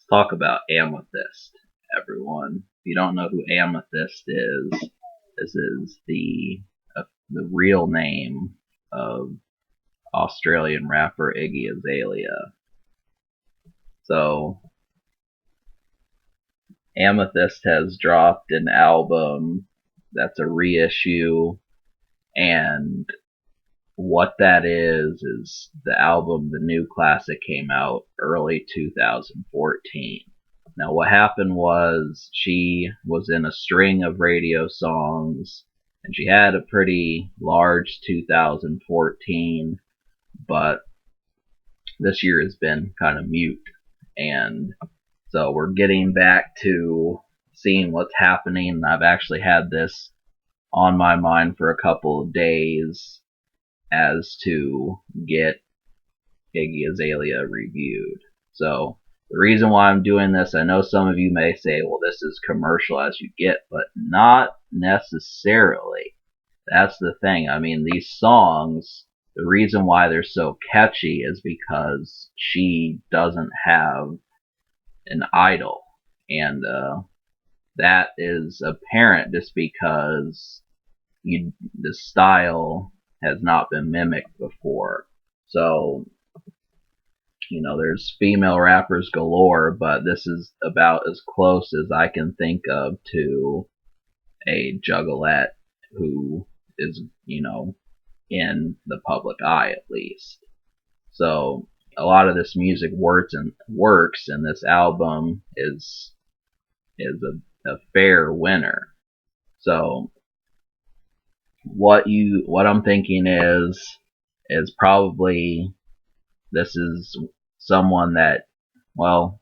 Talk about Amethyst, everyone. If you don't know who Amethyst is, this is the real name of Australian rapper Iggy Azalea. So Amethyst has dropped an album that's a reissue, and what that is the album The New Classic came out early 2014. Now, what happened was she was in a string of radio songs, and she had a pretty large 2014, but this year has been kind of mute. And so we're getting back to seeing what's happening. I've actually had this on my mind for a couple of days as to get Iggy Azalea reviewed. So the reason why I'm doing this, I know some of you may say, well, this is commercial as you get, but not necessarily. That's the thing. I mean, these songs, the reason why they're so catchy is because she doesn't have an idol. And that is apparent just because the style has not been mimicked before. So there's female rappers galore, but this is about as close as I can think of to a juggalette who is, in the public eye at least. So a lot of this music works, and this album is a fair winner. So what I'm thinking is probably this is someone that, well,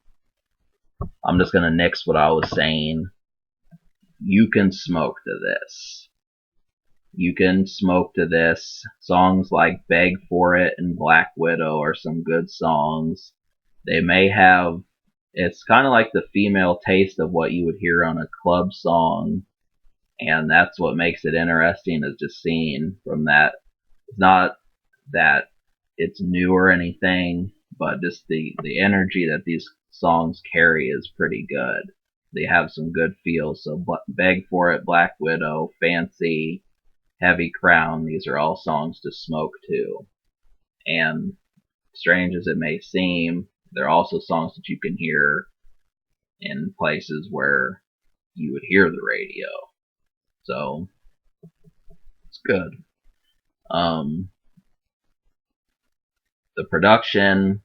I'm just gonna nix what I was saying. You can smoke to this. You can smoke to this. Songs like Beg for It and Black Widow are some good songs. They may have, it's kind of like the female taste of what you would hear on a club song, and that's what makes it interesting, is just seeing from that. It's not that it's new or anything, but just the energy that these songs carry is pretty good. They have some good feels. So Beg for It, Black Widow, Fancy, Heavy Crown, these are all songs to smoke to. And strange as it may seem, they're also songs that you can hear in places where you would hear the radio. So it's good. The production,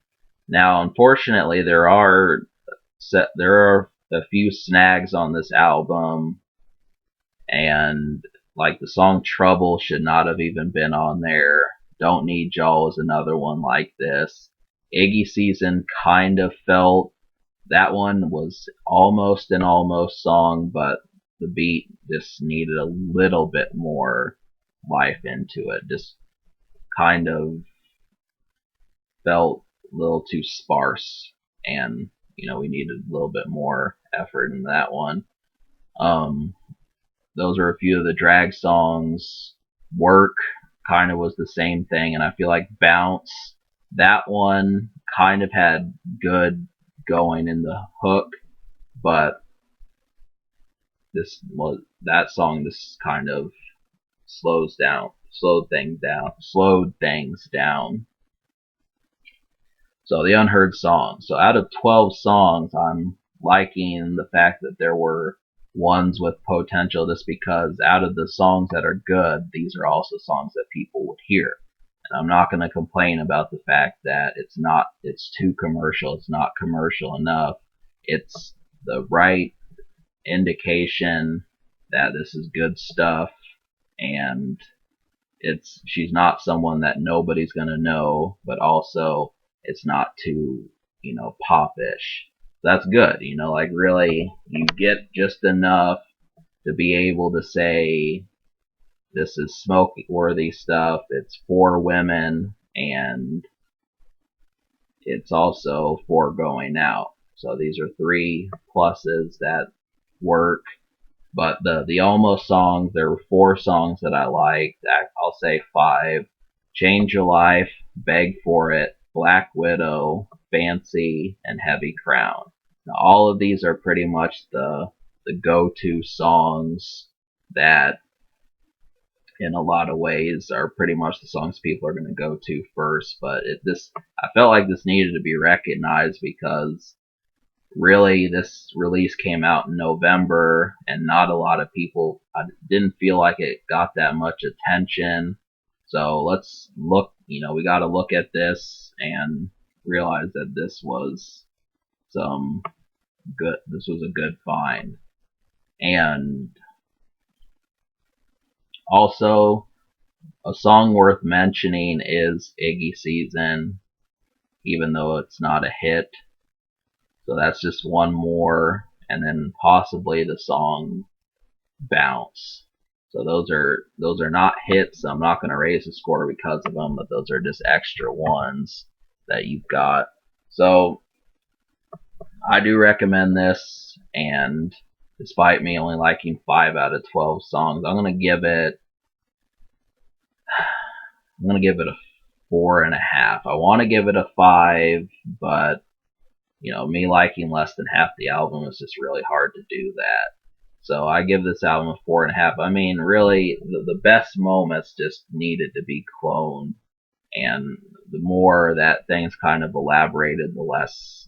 now unfortunately there are a few snags on this album, and like the song Trouble should not have even been on there. Don't Need Y'all is another one like this. Iggy Season kind of felt, that one was almost an almost song, but the beat just needed a little bit more life into it. Just kind of felt a little too sparse, and we needed a little bit more effort in that one. Those are a few of the drag songs. Work kind of was the same thing, and I feel like Bounce, that one kind of had good going in the hook, but that song just kind of slowed things down. So the unheard songs. So out of 12 songs, I'm liking the fact that there were ones with potential, just because out of the songs that are good, these are also songs that people would hear. And I'm not going to complain about the fact that it's too commercial, it's not commercial enough. It's the right indication that this is good stuff, and she's not someone that nobody's going to know, but also it's not too, popish. That's good, like really you get just enough to be able to say this is smoke worthy stuff, it's for women, and it's also for going out. So these are three pluses that work. But the almost songs, there were four songs that I liked. I'll say five: Change Your Life, Beg for It, Black Widow, Fancy, and Heavy Crown. All of these are pretty much the go-to songs that in a lot of ways are pretty much the songs people are going to go to first. But I felt like this needed to be recognized because really this release came out in November and not a lot of people, I didn't feel like it got that much attention. So let's look, we got to look at this and realize that some this was a good find. And also, a song worth mentioning is Iggy Season, even though it's not a hit. So that's just one more, and then possibly the song Bounce. So those are not hits. I'm not going to raise the score because of them, but those are just extra ones that you've got. So I do recommend this, and despite me only liking 5 out of 12 songs, I'm gonna give it a 4.5. I want to give it a 5, but me liking less than half the album is just really hard to do that. So I give this album a 4.5. I mean, really, the best moments just needed to be cloned, and the more that things kind of elaborated, the less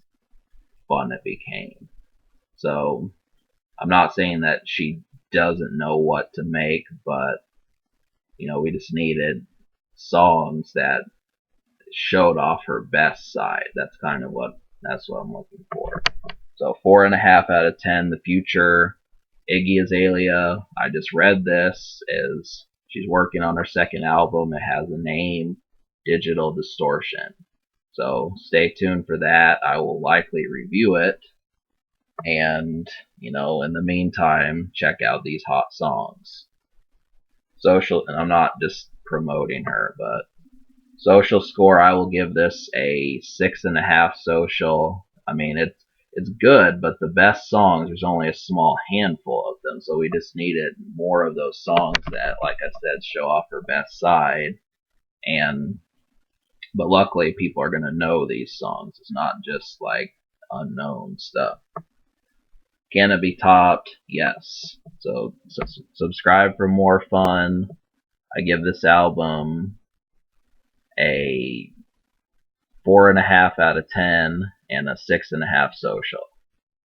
fun it became. So I'm not saying that she doesn't know what to make, but we just needed songs that showed off her best side. That's what I'm looking for. So 4.5 out of 10. The future Iggy Azalea. I just read this is she's working on her second album. It has a name, Digital Distortion. So stay tuned for that. I will likely review it. And, in the meantime, check out these hot songs. And I'm not just promoting her, but social score, I will give this a 6.5 social. I mean, it's good, but the best songs, there's only a small handful of them, so we just needed more of those songs that, like I said, show off her best side. But luckily, people are gonna know these songs. It's not just like unknown stuff. Can it be topped? Yes. So subscribe for more fun. I give this album a 4.5 out of 10 and a 6.5 social.